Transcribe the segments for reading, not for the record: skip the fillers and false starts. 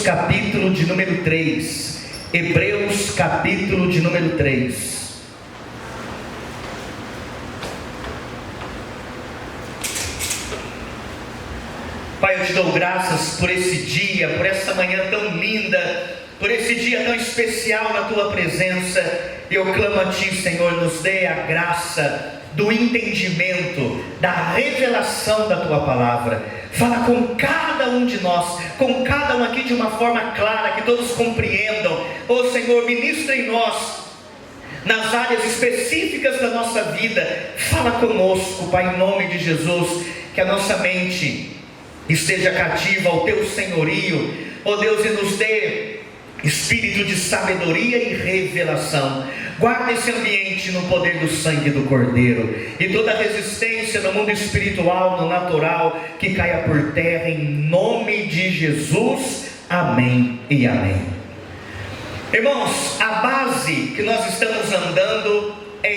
Hebreus capítulo de número 3. Hebreus capítulo de número 3. Pai, eu te dou graças por esse dia, por essa manhã tão linda, por esse dia tão especial na Tua presença. Eu clamo a Ti, Senhor, nos dê a graça do entendimento, da revelação da Tua palavra. Fala com cada um de nós, com cada um aqui de uma forma clara, que todos compreendam. Ó Senhor, ministra em nós, nas áreas específicas da nossa vida. Fala conosco, Pai, em nome de Jesus, que a nossa mente esteja cativa ao Teu senhorio, ó Deus, e nos dê espírito de sabedoria e revelação. Guarda esse ambiente no poder do sangue do Cordeiro, e toda resistência no mundo espiritual, no natural, que caia por terra, em nome de Jesus. Amém e amém. Irmãos, a base que nós estamos andando é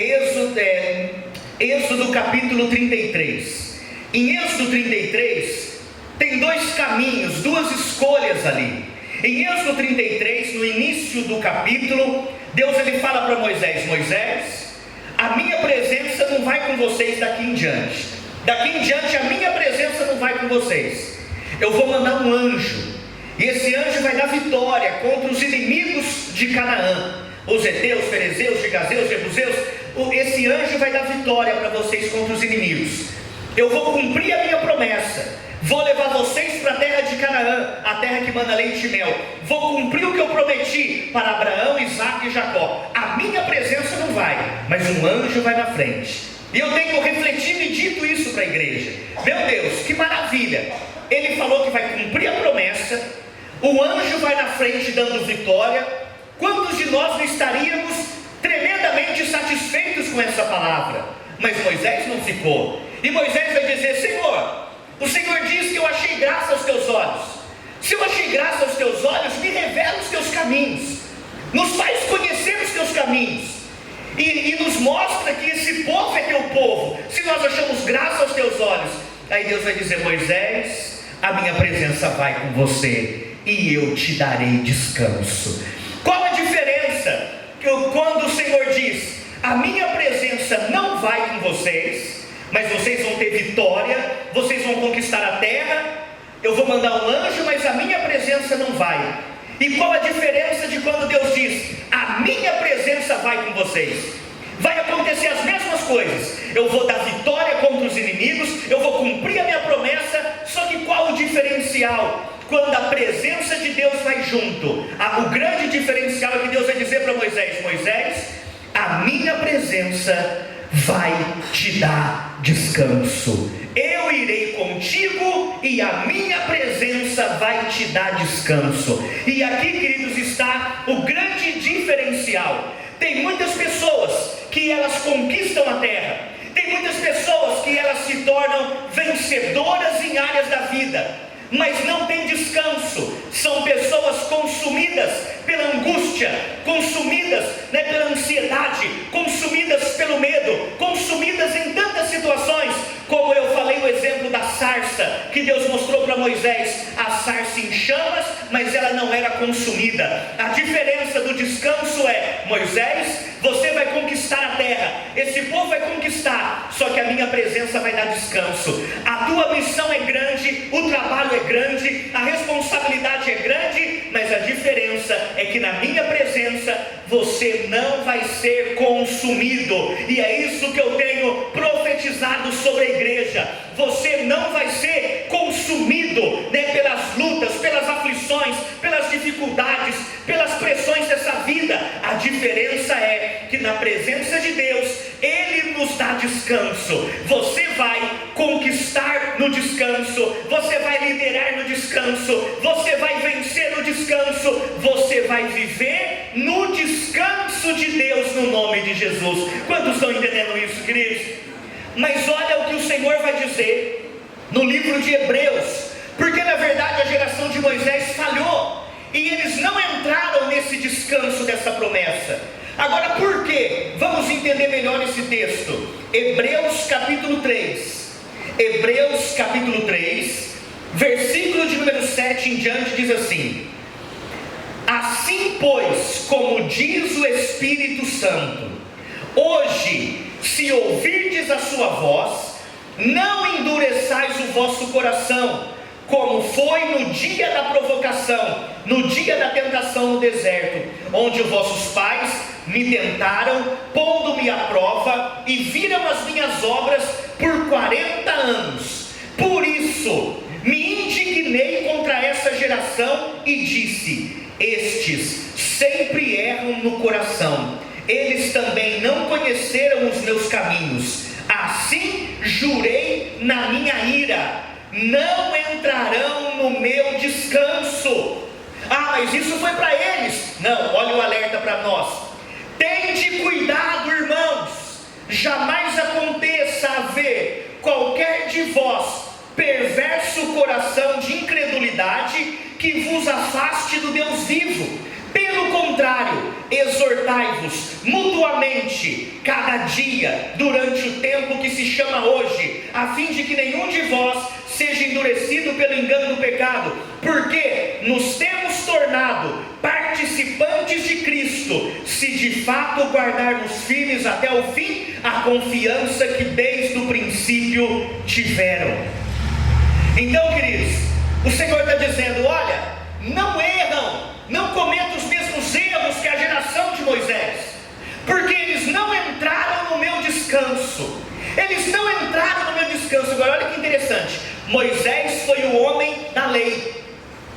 Êxodo capítulo 33. Em Êxodo 33 tem dois caminhos, duas escolhas ali. Em Êxodo 33, no início do capítulo, Deus ele fala para Moisés: Moisés, a minha presença não vai com vocês daqui em diante. Daqui em diante a minha presença não vai com vocês. Eu vou mandar um anjo, e esse anjo vai dar vitória contra os inimigos de Canaã, os heteus, ferezeus, gigazeus, jebuseus. Esse anjo vai dar vitória para vocês contra os inimigos. Eu vou cumprir a minha promessa. Vou levar vocês para a terra de Canaã, a terra que manda leite e mel. Vou cumprir o que eu prometi para Abraão, Isaque e Jacó. A minha presença não vai, mas um anjo vai na frente. E eu tenho refletido e dito isso para a igreja. Meu Deus, que maravilha! Ele falou que vai cumprir a promessa. O anjo vai na frente dando vitória. Quantos de nós não estaríamos tremendamente satisfeitos com essa palavra? Mas Moisés não ficou. E Moisés vai dizer: Senhor, o Senhor diz que eu achei graça aos teus olhos. Se eu achei graça aos teus olhos, me revela os teus caminhos, nos faz conhecer os teus caminhos, e nos mostra que esse povo é teu povo. Se nós achamos graça aos teus olhos, aí Deus vai dizer: Moisés, a minha presença vai com você, e eu te darei descanso. Qual a diferença? Quando o Senhor diz: a minha presença não vai com vocês, mas vocês vão ter vitória, vocês vão conquistar a terra, eu vou mandar um anjo, mas a minha presença não vai. E qual a diferença de quando Deus diz: a minha presença vai com vocês? Vai acontecer as mesmas coisas. Eu vou dar vitória contra os inimigos, eu vou cumprir a minha promessa. Só que qual o diferencial? Quando a presença de Deus vai junto, o grande diferencial é que Deus vai dizer para Moisés: Moisés, a minha presença vai te dar descanso. Eu irei contigo e a minha presença vai te dar descanso. E aqui, queridos, está o grande diferencial. Tem muitas pessoas que elas conquistam a terra. Tem muitas pessoas que elas se tornam vencedoras em áreas da vida, mas não tem descanso. São pessoas consumidas pela angústia, consumidas pela ansiedade, consumidas pelo medo, consumidas em tantas situações. Como eu falei o exemplo da sarça, que Deus mostrou para Moisés, a sarça em chamas, mas ela não era consumida. A diferença do descanso é: Moisés, você vai conquistar a terra, esse povo vai conquistar, só que a minha presença vai dar descanso. A tua missão é grande, o trabalho é grande, a responsabilidade é grande, mas a diferença é que na minha presença você não vai ser consumido. E é isso que eu tenho profetizado sobre a igreja. Você não vai ser consumido pelas lutas, pelas aflições, pelas dificuldades, pelas pressões dessa vida. A diferença é que na presença de Deus, Ele nos dá descanso. Você vai conquistar no descanso, você vai liderar no descanso, você vai vencer no descanso, você vai viver no descanso de Deus, no nome de Jesus. Quantos estão entendendo isso, queridos? Mas olha o que o Senhor vai dizer no livro de Hebreus, porque na verdade a geração de Moisés falhou, e eles não entraram nesse descanso dessa promessa. Agora por quê? Vamos entender melhor esse texto. Hebreus capítulo 3. Hebreus capítulo 3, versículo de número 7 em diante diz assim: Assim, pois, como diz o Espírito Santo, hoje, se ouvirdes a sua voz, não endureçais o vosso coração, como foi no dia da provocação, no dia da tentação no deserto, onde os vossos pais me tentaram, pondo-me à prova, e viram as minhas obras por 40 anos. Por isso, me indignei contra essa geração e disse: estes sempre erram no coração, eles também não conheceram os meus caminhos. Assim jurei na minha ira: não entrarão no meu descanso. Mas isso foi para eles. Não, olha o alerta para nós. Tende cuidado, irmãos, jamais aconteça haver qualquer de vós perverso coração de incredulidade que vos afaste do Deus vivo. Pelo contrário, exortai-vos mutuamente cada dia, durante o tempo que se chama hoje, a fim de que nenhum de vós seja endurecido pelo engano do pecado, porque nos temos tornado participantes de Cristo, se de fato guardarmos firmes até o fim a confiança que desde o princípio tiveram. Então, queridos, o Senhor está dizendo: olha, não erram, não cometam os mesmos erros que a geração de Moisés, porque eles não entraram no meu descanso. Eles não entraram no meu descanso. Agora olha que interessante, Moisés foi o homem da lei,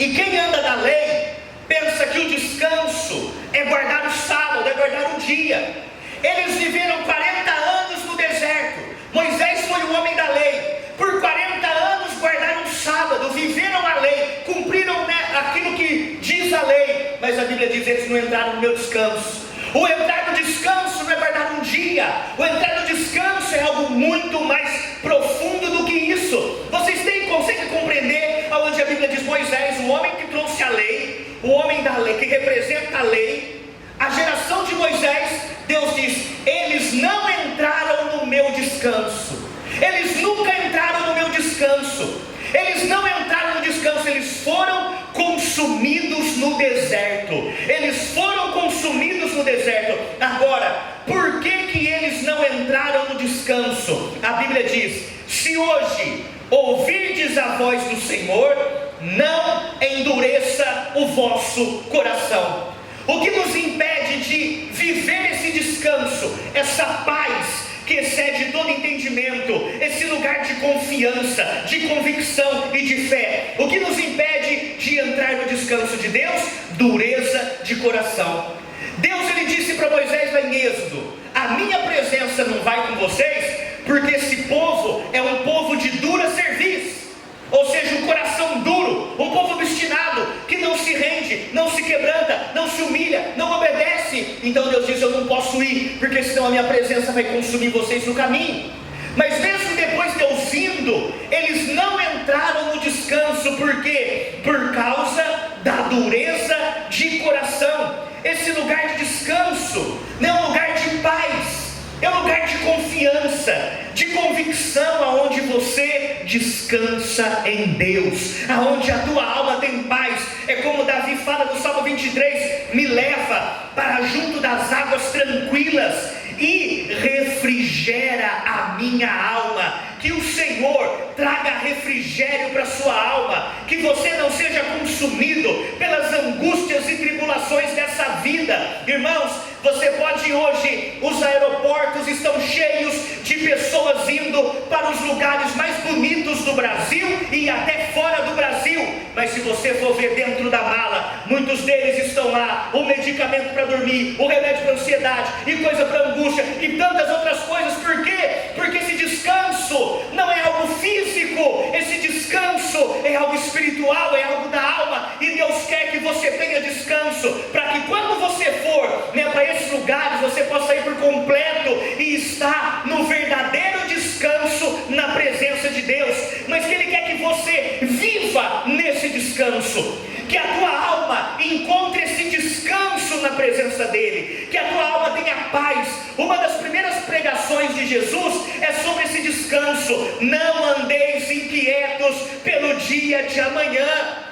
e quem anda da lei pensa que o descanso é guardar o sábado, é guardar o dia. Eles viveram 40 anos no deserto. Moisés foi o homem da lei. Por 40 anos guardaram o sábado, viveram a lei, cumpriram aquilo que diz a lei. Mas a Bíblia diz: eles não entraram no meu descanso. O entrar no descanso não é guardar um dia. O entrar no descanso é algo muito mais profundo do que isso. Vocês conseguem compreender aonde a Bíblia diz: Moisés, o homem que trouxe a lei, o homem da lei, que representa a lei, a geração de Moisés, Deus diz: eles não entraram no meu descanso. Eles nunca entraram no meu descanso. Eles não entraram no descanso, eles foram consumidos no deserto. Eles foram consumidos no deserto. Agora, por que eles não entraram no descanso? A Bíblia diz: se hoje ouvirdes a voz do Senhor, não endureça o vosso coração. O que nos impede de viver esse descanso, essa paz que excede todo entendimento, esse lugar de confiança, de convicção e de fé, o que nos impede de entrar no descanso de Deus? Dureza de coração. Deus, ele disse para Moisés lá em Êxodo: a minha presença não vai com vocês, porque esse povo é um povo de dura cerviz, ou seja, um coração duro, um povo obstinado, que não se rende, não se quebranta, não se humilha, não obedece. Então Deus disse: eu não posso ir, porque senão a minha presença vai consumir vocês no caminho. Mas mesmo depois de eu vindo, eles não entraram no descanso. Por quê? Por causa da dureza de coração. Esse lugar de descanso não é um lugar de paz, é um lugar de confiança, de convicção, aonde você descansa em Deus, aonde a tua alma tem paz. É como Davi fala no Salmo 23: me leva para junto das águas tranquilas e refrigera a minha alma. Que o Senhor traga refrigério para a sua alma, que você não seja consumido pelas angústias e tribulações dessa vida. Irmãos, você pode hoje, os aeroportos estão cheios de pessoas indo para os lugares mais bonitos do Brasil e até fora do Brasil, mas se você for ver dentro da mala, muitos deles estão lá, o medicamento para dormir, o remédio para ansiedade, e coisa para angústia, e tantas outras coisas. Por quê? Porque esse descanso não é algo físico, esse descanso é algo espiritual, é algo da alma, e Deus quer que você tenha descanso, para que quando você for para esses lugares, você possa ir por completo e estar no verdadeiro descanso na presença de Deus. Mas que Ele quer que você viva nesse descanso, que a tua alma encontre esse descanso na presença dEle, que a tua alma tenha paz. Uma das primeiras pregações de Jesus é sobre esse descanso: não andeis inquietos pelo dia de amanhã,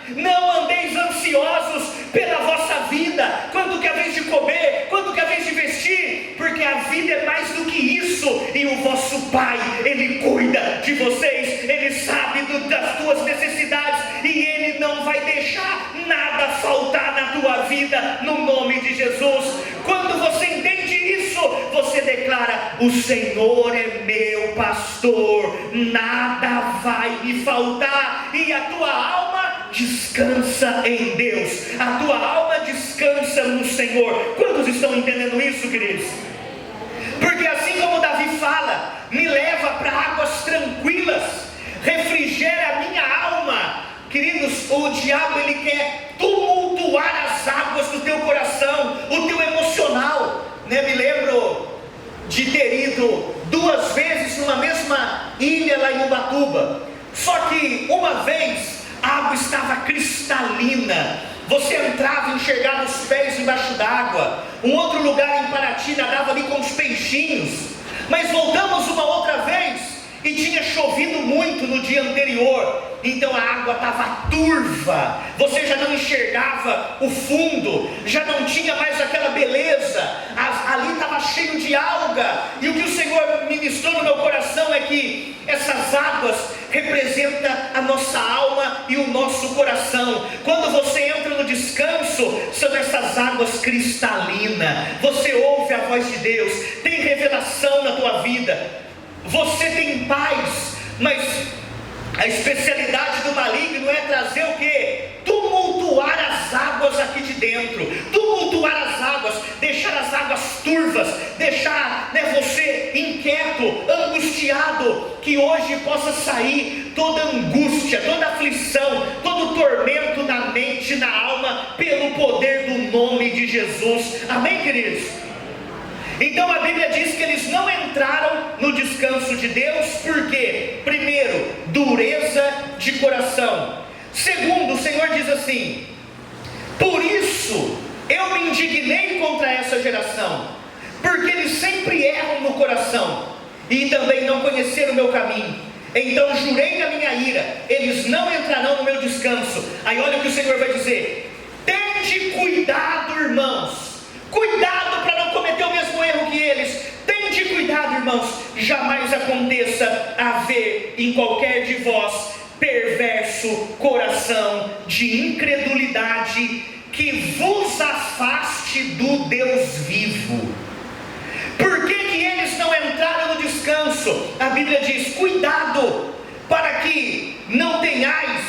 não andeis ansiosos pela vossa vida. vida é mais do que isso, e o vosso Pai, Ele cuida de vocês, Ele sabe das tuas necessidades, e Ele não vai deixar nada faltar na tua vida, no nome de Jesus. Quando você entende isso, você declara: o Senhor é meu pastor, nada vai me faltar, e a tua alma descansa em Deus, a tua alma descansa no Senhor. Quantos estão entendendo isso, queridos? Porque assim como Davi fala: me leva para águas tranquilas, refrigera a minha alma. Queridos, o diabo, ele quer tumultuar as águas do teu coração, o teu emocional, né? Me lembro de ter ido 2 vezes numa mesma ilha lá em Ubatuba. Só que uma vez a água estava cristalina, você entrava e enxergava os pés embaixo d'água. Um outro lugar em Paraty nadava ali com os peixinhos. Mas voltamos uma outra vez e tinha chovido muito no dia anterior, então a água estava turva, você já não enxergava o fundo, já não tinha mais aquela beleza, ali estava cheio de alga. E o que o Senhor ministrou no meu coração é que essas águas representam a nossa alma e o nosso coração. Quando você entra no descanso, são essas águas cristalinas, você ouve a voz de Deus, tem revelação na tua vida, você tem paz. Mas a especialidade do maligno é trazer o que? Tumultuar as águas aqui de dentro, tumultuar as águas, deixar as águas turvas, deixar, você inquieto, angustiado. Que hoje possa sair toda angústia, toda aflição, todo tormento na mente, na alma, pelo poder do nome de Jesus. Amém, queridos? Então a Bíblia diz que eles não entraram no descanso de Deus, porque, primeiro, dureza de coração. Segundo, o Senhor diz assim: por isso eu me indignei contra essa geração, porque eles sempre erram no coração, e também não conheceram o meu caminho. Então jurei na minha ira, eles não entrarão no meu descanso. Aí olha o que o Senhor vai dizer: tende cuidado, irmãos, cuidado para não cometer o mesmo erro que eles. Tende cuidado, irmãos, jamais aconteça haver em qualquer de vós perverso coração de incredulidade, que vos afaste do Deus vivo. Por que eles não entraram no descanso? A Bíblia diz: cuidado para que não tenhais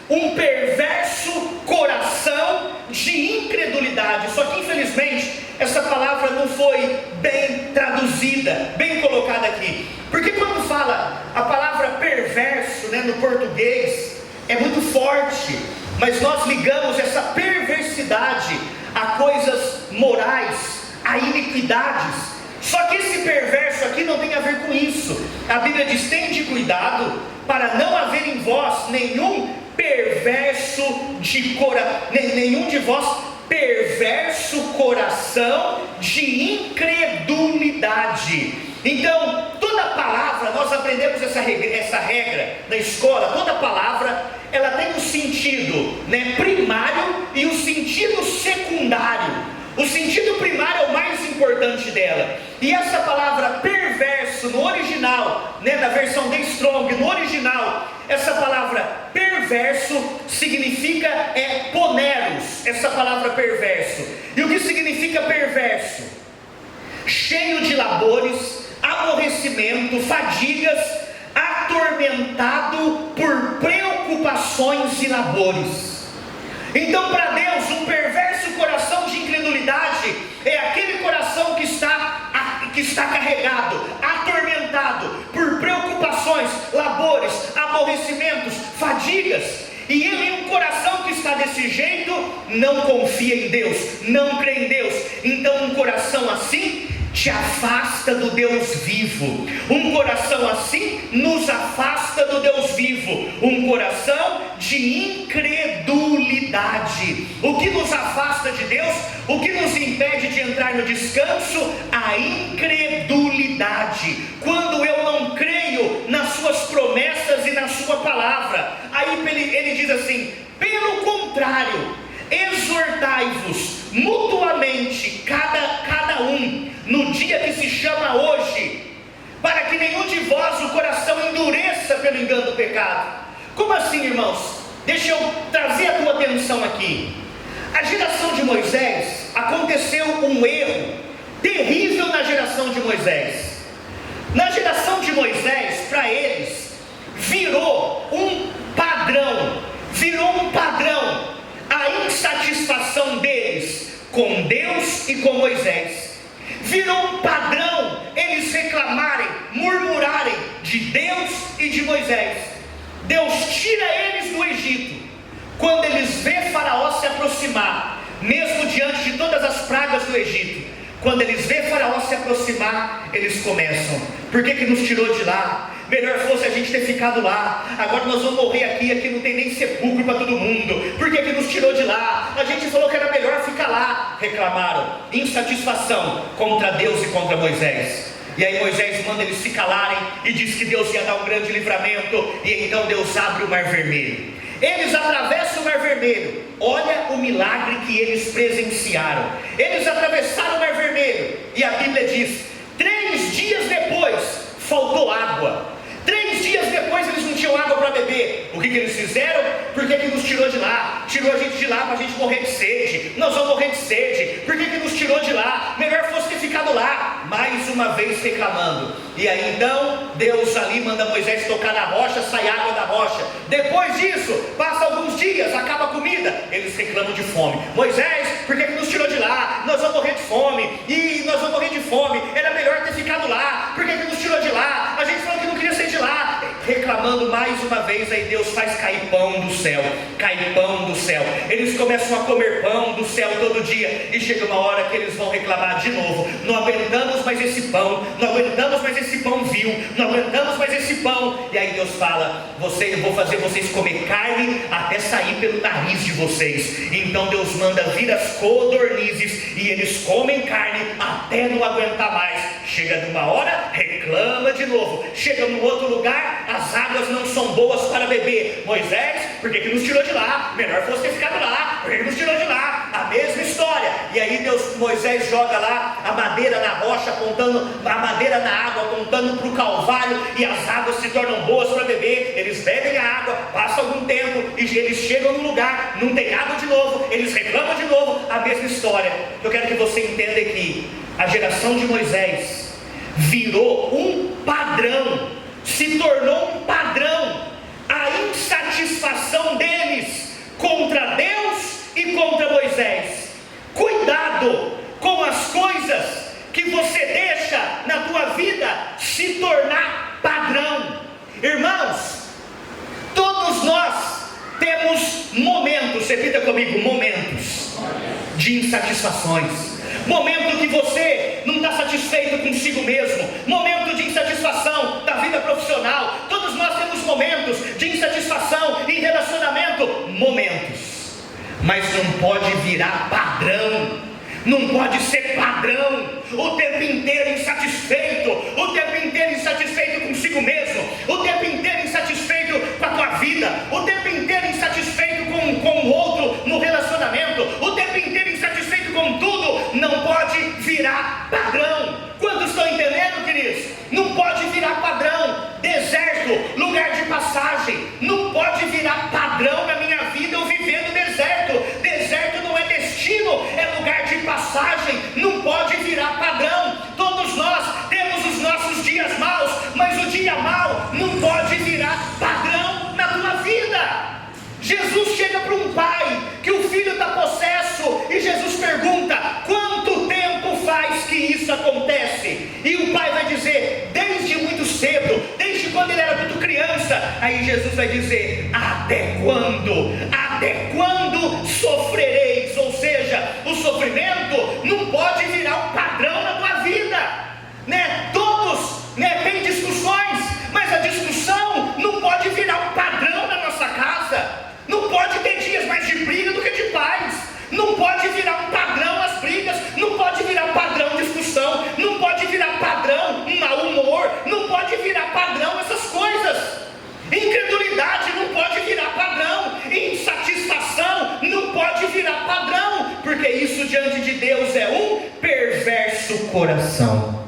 um perverso coração de incredulidade. Só que infelizmente essa palavra não foi bem traduzida, bem colocada aqui. Porque quando fala a palavra perverso, no português, é muito forte, mas nós ligamos essa perversidade a coisas morais, a iniquidades. Só que esse perverso aqui não tem a ver com isso. A Bíblia diz: tende cuidado para não haver em vós nenhum nenhum de vós perverso coração de incredulidade. Então, toda palavra, nós aprendemos essa regra na escola, toda palavra, ela tem um sentido, primário e um sentido secundário. O sentido primário é o mais importante dela. E essa palavra perverso no original, na versão The Strong, no original, essa palavra perverso significa poneros, essa palavra perverso. E o que significa perverso? Cheio de labores, aborrecimento, fadigas, atormentado por preocupações e labores. Então, para Deus, um perverso coração de incredulidade é aquele coração que está carregado, atormentado por preocupações, labores, aborrecimentos, fadigas. E um coração que está desse jeito não confia em Deus, não crê em Deus. Então um coração assim te afasta do Deus vivo. Um coração assim nos afasta do Deus vivo. Um coração de incredulidade. O que nos afasta de Deus? O que nos impede de entrar no descanso? A incredulidade. Quando eu não creio nas suas promessas e na sua palavra. Aí ele diz assim: pelo contrário, exortai-vos mutuamente, cada um, no dia que se chama hoje, para que nenhum de vós o coração endureça pelo engano do pecado. Como assim, irmãos? Deixa eu trazer a tua atenção aqui. A geração de Moisés, aconteceu um erro terrível na geração de Moisés. Na geração de Moisés, para eles, virou um padrão a insatisfação deles com Deus e com Moisés. Virou um padrão eles reclamarem, murmurarem de Deus e de Moisés. Deus tira eles do Egito. Quando eles vê Faraó se aproximar, mesmo diante de todas as pragas do Egito, quando eles vê Faraó se aproximar, eles começam: por que nos tirou de lá? Melhor fosse a gente ter ficado lá. Agora nós vamos morrer aqui não tem nem sepulcro para todo mundo. Por que nos tirou de lá? A gente falou que era melhor ficar lá. Reclamaram, insatisfação contra Deus e contra Moisés. E aí Moisés manda eles se calarem e diz que Deus ia dar um grande livramento. E então Deus abre o Mar Vermelho. Eles atravessam o Mar Vermelho. Olha o milagre que eles presenciaram. Eles atravessaram o Mar Vermelho, e a Bíblia diz: 3 dias depois faltou água. 3 dias depois eles não tinham água para beber. O que eles fizeram? Por que nos tirou de lá? Tirou a gente de lá para a gente morrer de sede. Nós vamos morrer de sede. Por que nos tirou de lá? Melhor fosse ter ficado lá. Mais uma vez reclamando. E aí então Deus ali manda Moisés tocar na rocha, sai água da rocha. Depois disso, passa alguns dias, acaba a comida, eles reclamam de fome. Moisés, por que nos tirou de lá? Nós vamos morrer de fome. E nós vamos morrer de fome. Era melhor ter ficado lá. Por que nos tirou de lá? A gente falou que não queria sair de lá. Reclamando mais uma vez. Aí Deus faz cair pão do céu. Cai pão do céu. Eles começam a comer pão do céu todo dia. E chega uma hora que eles vão reclamar de novo: não aguentamos mais esse pão. Não aguentamos mais esse pão vil. Não aguentamos mais esse pão. E aí Deus fala: eu vou fazer vocês comer carne até sair pelo nariz de vocês. Então Deus manda vir as codornizes, e eles comem carne até não aguentar mais. Chega numa hora, reclama de novo. Chega num outro lugar, as águas não são boas para beber. Moisés, por que nos tirou de lá? Melhor fosse ter ficado lá. Por que nos tirou de lá? A mesma história. E aí Moisés joga lá a madeira na rocha, apontando a madeira na água, apontando para o Calvário, e as águas se tornam boas para beber. Eles bebem a água, passa algum tempo, e eles chegam no lugar, não tem água de novo, eles reclamam de novo, a mesma história. Eu quero que você entenda que a geração de Moisés virou um padrão, se tornou um padrão, a insatisfação deles contra Deus e contra Moisés. Cuidado com as coisas que você deixa na tua vida se tornar padrão. Irmãos, todos nós temos momentos, repita comigo, momentos de insatisfações. Momento que você não está satisfeito consigo mesmo. Momento de insatisfação da vida profissional. Todos nós temos momentos de insatisfação em relacionamento. Momentos. Mas não pode virar padrão. Não pode ser padrão. O tempo inteiro insatisfeito. O tempo inteiro insatisfeito consigo mesmo. O tempo inteiro insatisfeito com a tua vida. O tempo inteiro insatisfeito com o outro no relacionamento. O tempo inteiro insatisfeito com tudo. Não pode virar padrão. Quantos estão entendendo, queridos? Não pode virar padrão. Deserto, lugar de passagem. Não pode virar padrão na minha vida eu viver no deserto. Deserto não é destino, é lugar de passagem. Não pode virar padrão. Todos nós temos os nossos dias maus, mas o dia mau não pode virar padrão na tua vida. Jesus chega para um pai que o filho está possesso, e Jesus pergunta: quanto tempo faz que isso acontece? E o pai vai dizer: desde muito cedo, desde quando ele era muito criança. Aí Jesus vai dizer: até quando? Até quando sofrereis? Ou seja, o sofrimento não pode virar um padrão na tua vida, né? Todos, né, tem discussões, mas a discussão não pode virar um padrão na nossa casa. Não pode ter dias mais de briga do que de paz. Não pode virar um padrão as brigas. Não pode virar um padrão discussão. Não pode virar padrão mau humor. Não pode virar padrão essas coisas. Incredulidade não pode virar padrão. Insatisfação não pode virar padrão. Porque isso diante de Deus é um perverso coração.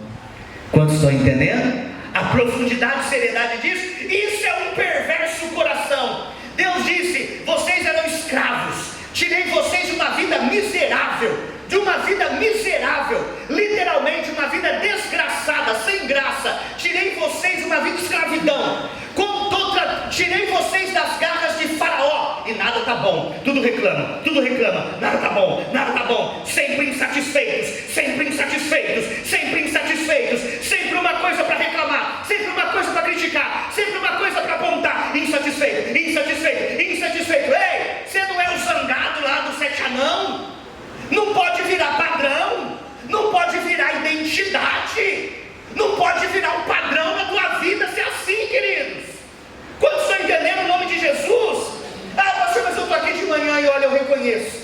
Quantos estão entendendo? A profundidade e seriedade disso? Isso é um perverso coração. Deus disse: vocês eram escravos, tirei vocês de uma vida miserável, literalmente uma vida desgraçada, sem graça. Tirei vocês de uma vida de escravidão, tirei vocês das garras de Faraó, e nada está bom, tudo reclama, nada está bom, sempre insatisfeitos, sempre uma coisa para reclamar, sempre uma coisa para criticar, sempre uma coisa para apontar, insatisfeito. Ei, você não é o zangado lá do 7 anão? Não pode virar padrão, não pode virar identidade, não pode virar um padrão na tua vida ser assim, queridos. Quantos estão entendendo o nome de Jesus? Ah, pastor, mas eu estou aqui de manhã e olha, eu reconheço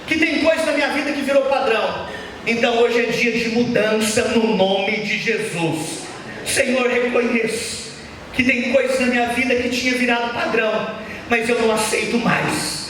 que tem coisa na minha vida que virou padrão. Então hoje é dia de mudança no nome de Jesus. Senhor, reconheço que tem coisas na minha vida que tinha virado padrão, mas eu não aceito mais.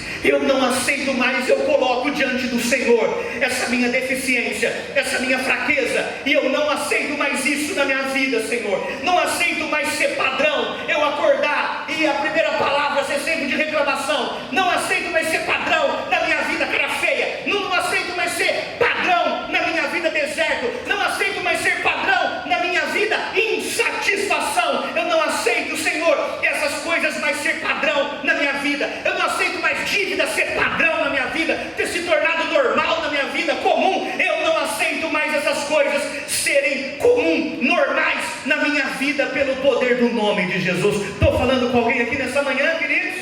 Eu coloco diante do Senhor essa minha deficiência, essa minha fraqueza, e eu não aceito mais isso na minha vida, Senhor. Não aceito mais ser padrão, eu acordar e a primeira palavra ser sempre de reclamação. Não aceito mais ser padrão na minha vida cara feia. Não aceito mais ser padrão na minha vida deserto. Não aceito mais ser padrão na minha vida insatisfação. Eu não aceito, Senhor, essas coisas mais ser padrão na minha vida. Eu não aceito mais dívida ser padrão na minha vida, ter se tornado normal na minha vida, comum. Eu não aceito mais essas coisas serem comum, normais na minha vida, pelo poder do nome de Jesus. Estou falando com alguém aqui nessa manhã, queridos?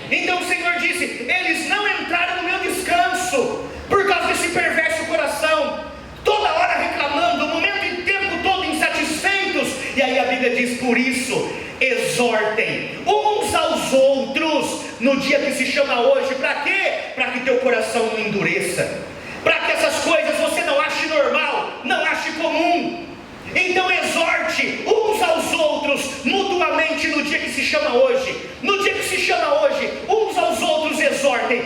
Então o Senhor disse: eles não entraram no meu descanso por causa desse perverso coração, toda hora reclamando, o momento e tempo todo insatisfeitos. E aí a Bíblia diz: por isso exortem uns aos outros no dia que se chama hoje. Para quê? Para que teu coração não endureça, para que essas coisas você não ache normal, não ache comum. Então exorte uns aos outros mutuamente no dia que se chama hoje. No dia que se chama hoje, uns aos outros exortem.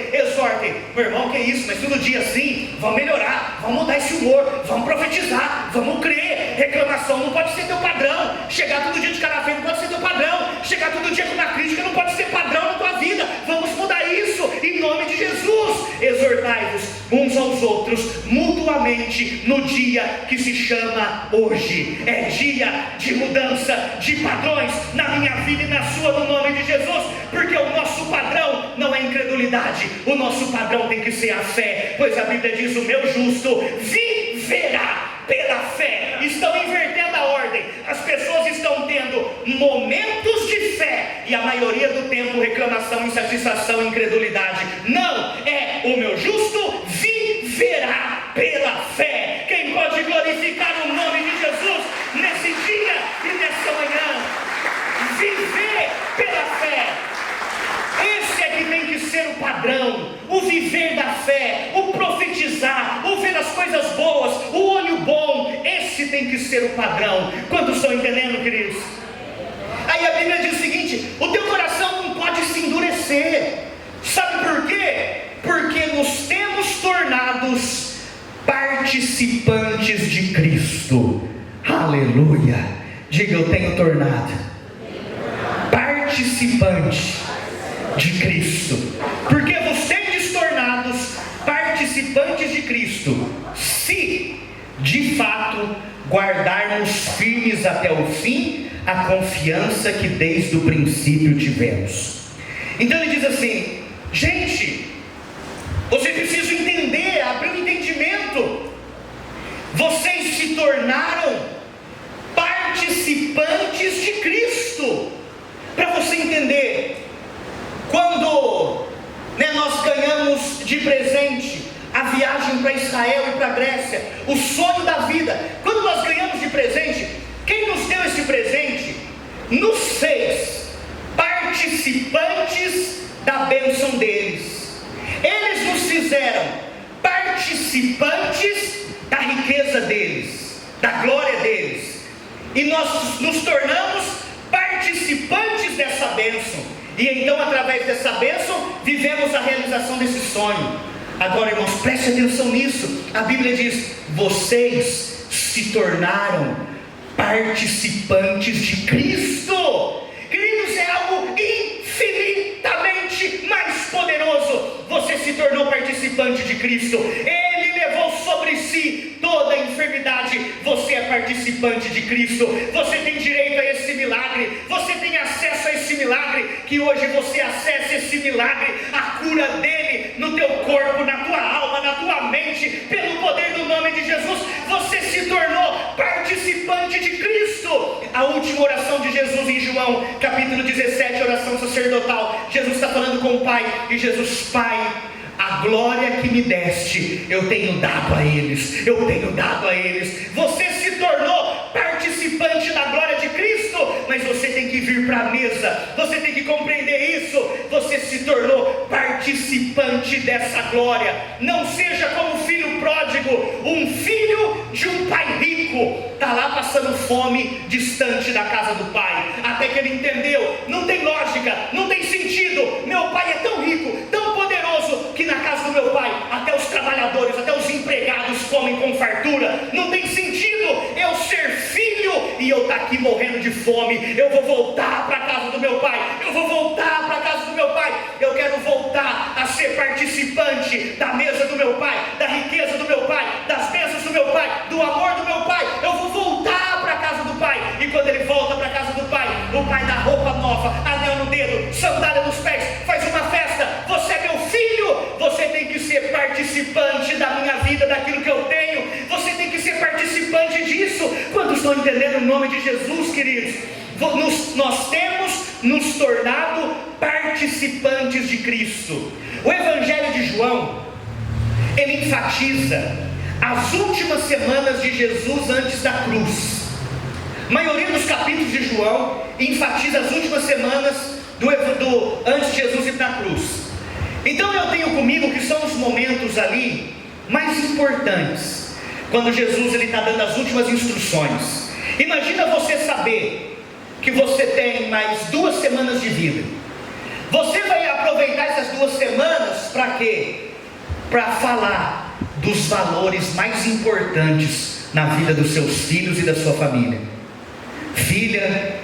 Meu irmão, que isso? Mas todo dia assim, vamos melhorar, vamos mudar esse humor, vamos profetizar, vamos crer. Reclamação não pode ser teu padrão. Chegar todo dia de cara feia não pode ser teu padrão. Chegar todo dia com uma crítica não pode ser padrão na tua vida. Vamos mudar isso em nome de Jesus. Exortai-vos uns aos outros mutuamente no dia que se chama hoje. É dia de mudança de padrões na minha vida e na sua, no nome de Jesus. Porque o nosso padrão não é incredulidade, o nosso padrão tem que ser a fé. Pois a Bíblia diz: o meu justo viverá pela fé. Estão invertendo a ordem. As pessoas estão tendo momentos de fé e a maioria do tempo reclamação, insatisfação, incredulidade. Não, é o meu justo viverá pela fé. Quem pode glorificar o nome de Jesus nesse dia e nessa manhã? Viver pela fé. Esse é que tem que ser o padrão, o viver da fé, o profetizar, o ver as coisas boas, o olho bom. Esse tem que ser o padrão. Quantos estão entendendo, queridos? Aí a Bíblia diz o seguinte: o teu coração não pode se endurecer. Sabe por quê? Porque nos temos tornados participantes de Cristo. Aleluia. Diga: eu tenho tornado participante de Cristo. Porque vos tendes tornados participantes de Cristo, se de fato guardarmos firmes até o fim a confiança que desde o princípio tivemos. Então ele diz assim: gente, vocês precisam entender, abrir um entendimento. Vocês se tornaram participantes de Cristo. Para você entender, quando nós ganhamos de presente a viagem para Israel e para a Grécia, o sonho da vida, quando nós ganhamos de presente, quem nos deu esse presente nos fez participantes da bênção deles. Eles nos fizeram participantes da riqueza deles, da glória deles, e nós nos tornamos participantes dessa bênção. E então, através dessa bênção, vivemos a realização desse sonho. Agora, irmãos, preste atenção nisso. A Bíblia diz: vocês se tornaram participantes de Cristo. Queridos, é algo infinitamente mais poderoso. Você se tornou participante de Cristo. Ele levou sobre si toda a enfermidade. Você é participante de Cristo. Você tem direito a esse milagre. Você tem acesso a esse milagre. Que hoje você acesse esse milagre, a cura dele no teu corpo, na tua alma, na tua mente, pelo poder do nome de Jesus. Você se tornou participante de Cristo. A última oração de Jesus em João capítulo 17, oração sacerdotal, Jesus está falando com o Pai, e Jesus: Pai, a glória que me deste, eu tenho dado a eles. Você se tornou participante da glória de Cristo, mas você tem que vir para a mesa, você tem que compreender isso. Você se tornou participante dessa glória. Não seja como o filho pródigo, um filho de um pai rico, está lá passando fome, distante da casa do pai, até que ele entendeu: não tem lógica, não tem sentido, meu pai é tão rico, tão poderoso, que na casa do meu pai, até os trabalhadores, até os empregados comem com fartura. Não tem sentido eu ser filho e eu estar aqui morrendo de fome. Eu vou voltar para a casa do meu pai, eu quero voltar a ser participante da mesa do meu pai, da riqueza do meu pai, das bênçãos do meu pai, do amor do meu pai. Eu vou voltar para a casa do pai. E quando ele volta para a casa do pai, o pai dá roupa nova, anel no dedo, sandália nos pés, faz uma festa. Você é meu filho, você tem que ser participante da minha vida, daquilo que eu tenho. Você tem que ser participante disso. Quantos estão entendendo o nome de Jesus, queridos? Nós temos nos tornado participantes de Cristo. O Evangelho de João, ele enfatiza as últimas semanas de Jesus antes da cruz. A maioria dos capítulos de João enfatiza as últimas semanas antes de Jesus ir para a cruz. Então eu tenho comigo que são os momentos ali mais importantes, quando Jesus está dando as últimas instruções. Imagina você saber que você tem mais 2 semanas de vida. Você vai aproveitar essas 2 semanas para quê? Para falar dos valores mais importantes na vida dos seus filhos e da sua família. Filha,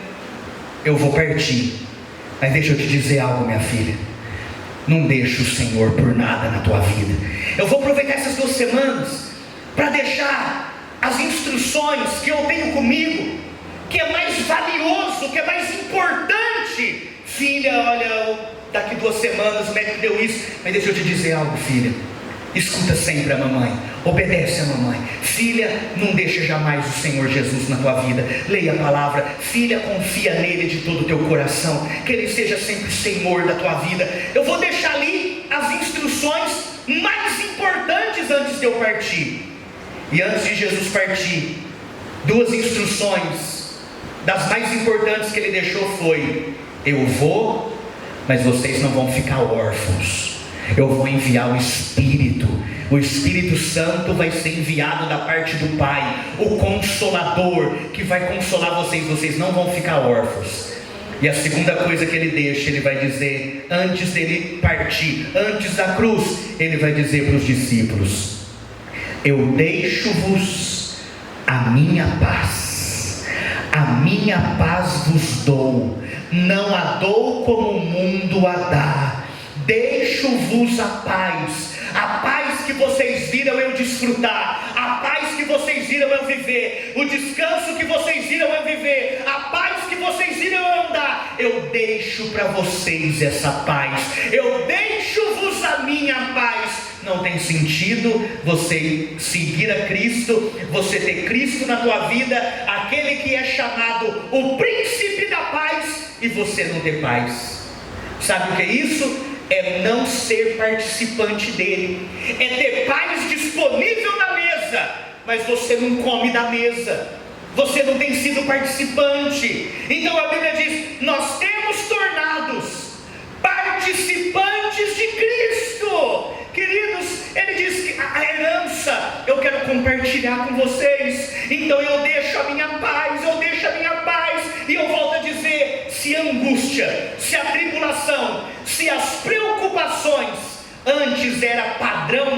eu vou partir, mas deixa eu te dizer algo, minha filha: não deixa o Senhor por nada na tua vida. Eu vou aproveitar essas 2 semanas para deixar as instruções que eu tenho comigo, que é mais valioso, que é mais importante. Filha, olha, daqui 2 semanas o médico deu isso, mas deixa eu te dizer algo, filha: escuta sempre a mamãe, obedece a mamãe. Filha, não deixa jamais o Senhor Jesus na tua vida. Leia a palavra. Filha, confia nele de todo o teu coração, que ele seja sempre Senhor da tua vida. Eu vou deixar ali as instruções mais importantes antes de eu partir. E antes de Jesus partir, 2 instruções das mais importantes que ele deixou foi: eu vou, mas vocês não vão ficar órfãos. Eu vou enviar o Espírito Santo vai ser enviado da parte do Pai, o Consolador, que vai consolar vocês não vão ficar órfãos. E a segunda coisa que ele deixa, ele vai dizer, antes dele partir, antes da cruz, ele vai dizer para os discípulos: eu deixo-vos a minha paz vos dou, não a dou como o mundo a dá. Deixo-vos a paz que vocês viram eu desfrutar, a paz que vocês viram eu viver, o descanso que vocês viram eu viver, a paz que vocês viram eu andar. Eu deixo para vocês essa paz, eu deixo-vos a minha paz. Não tem sentido você seguir a Cristo, você ter Cristo na tua vida, aquele que é chamado o príncipe da paz, e você não ter paz. Sabe o que é isso? É não ser participante dele, é ter paz disponível na mesa, mas você não come da mesa, você não tem sido participante. Então a Bíblia diz: nós temos tornados participantes de Cristo. Queridos, ele diz que a herança eu quero compartilhar com vocês, então eu deixo a minha paz, e eu volto a dizer: se a angústia, se a tribulação, se as preocupações antes era padrão